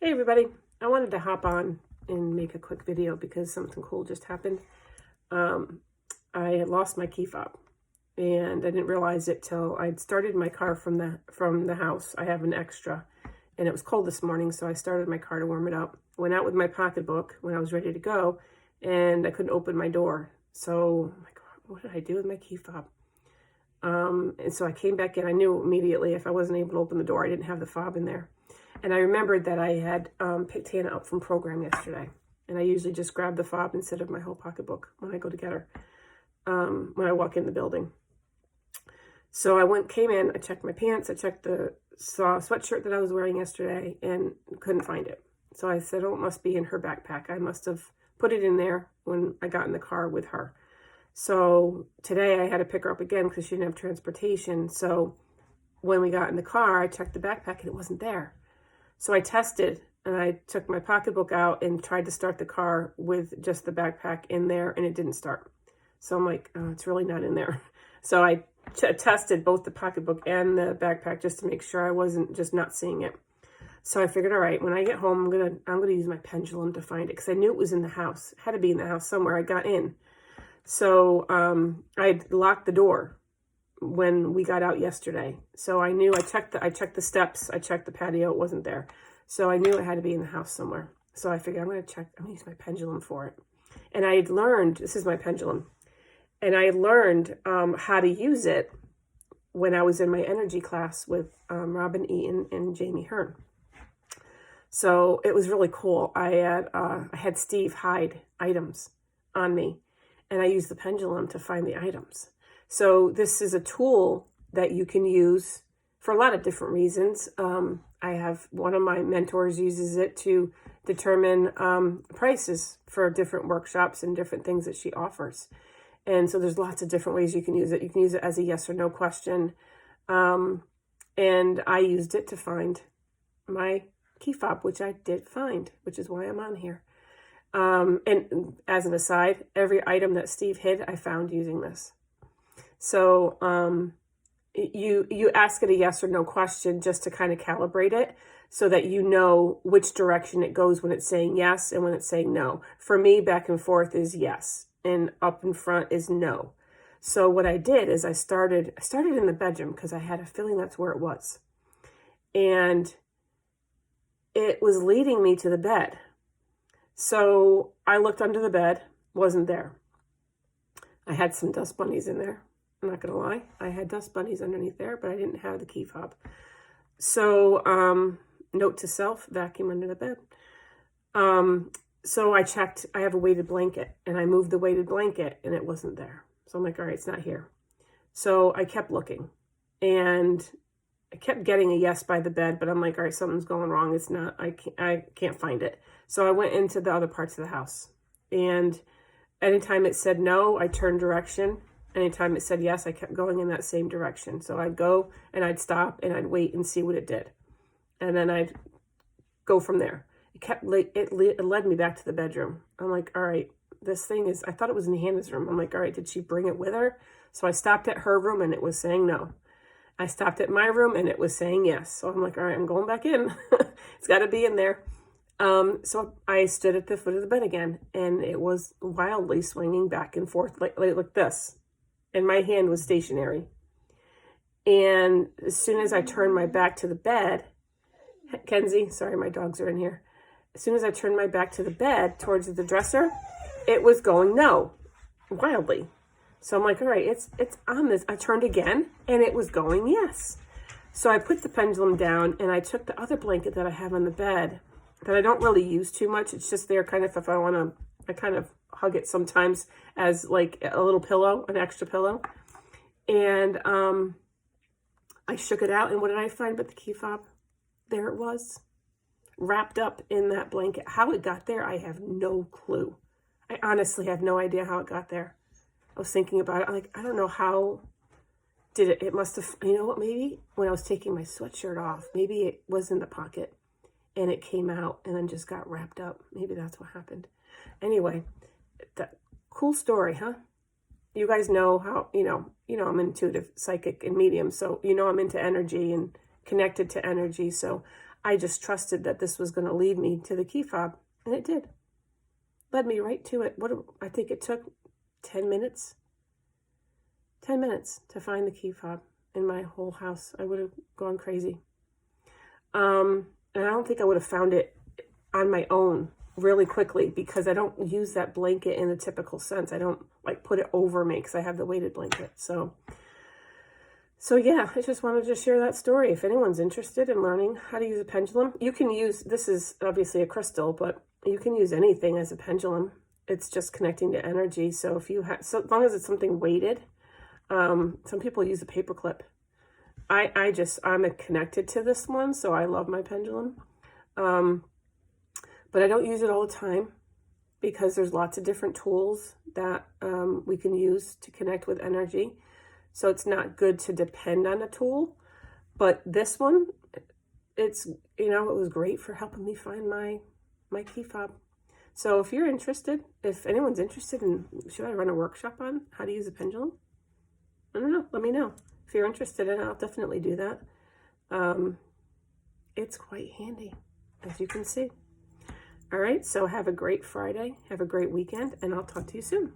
Hey everybody, I wanted to hop on and make a quick video because something cool just happened. I had lost my key fob and I didn't realize it till I'd started my car from the house. I have an extra and it was cold this morning, so I started my car to warm it up. Went out with my pocketbook when I was ready to go and I couldn't open my door. So I'm like, what did I do with my key fob? And so I came back in. I knew immediately if I wasn't able to open the door, I didn't have the fob in there. And I remembered that I had picked Hannah up from program yesterday. And I usually just grab the fob instead of my whole pocketbook when I go to get her, when I walk in the building. So I came in, I checked my pants, I checked the sweatshirt that I was wearing yesterday and couldn't find it. So I said, oh, it must be in her backpack. I must have put it in there when I got in the car with her. So today I had to pick her up again because she didn't have transportation. So when we got in the car, I checked the backpack and it wasn't there. So I tested and I took my pocketbook out and tried to start the car with just the backpack in there and it didn't start. So I'm like, oh, it's really not in there. So I tested both the pocketbook and the backpack just to make sure I wasn't just not seeing it. So I figured, all right, when I get home, I'm gonna use my pendulum to find it because I knew it was in the house. It had to be in the house somewhere. I got in. So I locked the door when we got out yesterday. So I knew I checked the steps, I checked the patio, it wasn't there. So I knew it had to be in the house somewhere. So I figured I'm gonna use my pendulum for it. And I had learned, this is my pendulum, and I learned how to use it when I was in my energy class with Robin Eaton and Jamie Hearn. So it was really cool. I had Steve hide items on me and I used the pendulum to find the items. So this is a tool that you can use for a lot of different reasons. I have one of my mentors uses it to determine prices for different workshops and different things that she offers. And so there's lots of different ways you can use it. You can use it as a yes or no question. And I used it to find my key fob, which I did find, which is why I'm on here. And as an aside, every item that Steve hid, I found using this. So you ask it a yes or no question just to kind of calibrate it so that you know which direction it goes when it's saying yes and when it's saying no. For me, back and forth is yes, and up in front is no. So what I did is I started in the bedroom because I had a feeling that's where it was. And it was leading me to the bed. So I looked under the bed, wasn't there. I had some dust bunnies in there. I'm not going to lie. I had dust bunnies underneath there, but I didn't have the key fob. So, note to self, vacuum under the bed. So I checked, I have a weighted blanket and I moved the weighted blanket and it wasn't there. So I'm like, all right, it's not here. So I kept looking and I kept getting a yes by the bed, but I'm like, all right, something's going wrong. It's not, I can't find it. So I went into the other parts of the house and anytime it said no, I turned direction. Anytime it said yes, I kept going in that same direction. So I'd go and I'd stop and I'd wait and see what it did. And then I'd go from there. It led me back to the bedroom. I'm like, all right, this thing is, I thought it was in Hannah's room. I'm like, all right, did she bring it with her? So I stopped at her room and it was saying no. I stopped at my room and it was saying yes. So I'm like, all right, I'm going back in. It's got to be in there. So I stood at the foot of the bed again and it was wildly swinging back and forth like this. And my hand was stationary. And as soon as I turned my back to the bed, Kenzie, sorry, my dogs are in here. As soon as I turned my back to the bed towards the dresser, it was going no, wildly. So I'm like, all right, it's on this. I turned again and it was going yes. So I put the pendulum down and I took the other blanket that I have on the bed that I don't really use too much. It's just there kind of if I want to, I kind of hug it sometimes as like a little pillow, an extra pillow. And I shook it out and what did I find but the key fob? There it was, wrapped up in that blanket. How it got there, I have no clue. I honestly have no idea how it got there. I was thinking about it. I'm like, I don't know how did it. It must have, you know what, maybe when I was taking my sweatshirt off, maybe it was in the pocket and it came out and then just got wrapped up. Maybe that's what happened. Anyway, that cool story, huh? You guys know how, you know, I'm intuitive, psychic, and medium. So, I'm into energy and connected to energy. So I just trusted that this was going to lead me to the key fob, and it did. Led me right to it. I think it took 10 minutes. 10 minutes to find the key fob in my whole house. I would have gone crazy. And I don't think I would have found it on my own really quickly, because I don't use that blanket in the typical sense. I don't like put it over me because I have the weighted blanket. So yeah, I just wanted to share that story. If anyone's interested in learning how to use a pendulum, you can use, this is obviously a crystal, but you can use anything as a pendulum. It's just connecting to energy. So if you have, so as long as it's something weighted, some people use a paper clip. I'm connected to this one, so I love my pendulum. But I don't use it all the time, because there's lots of different tools that we can use to connect with energy. So it's not good to depend on a tool. But this one, it's, it was great for helping me find my key fob. So if you're interested, if anyone's interested in, should I run a workshop on how to use a pendulum? I don't know. Let me know. If you're interested in it, I'll definitely do that. It's quite handy, as you can see. All right, so have a great Friday. Have a great weekend, and I'll talk to you soon.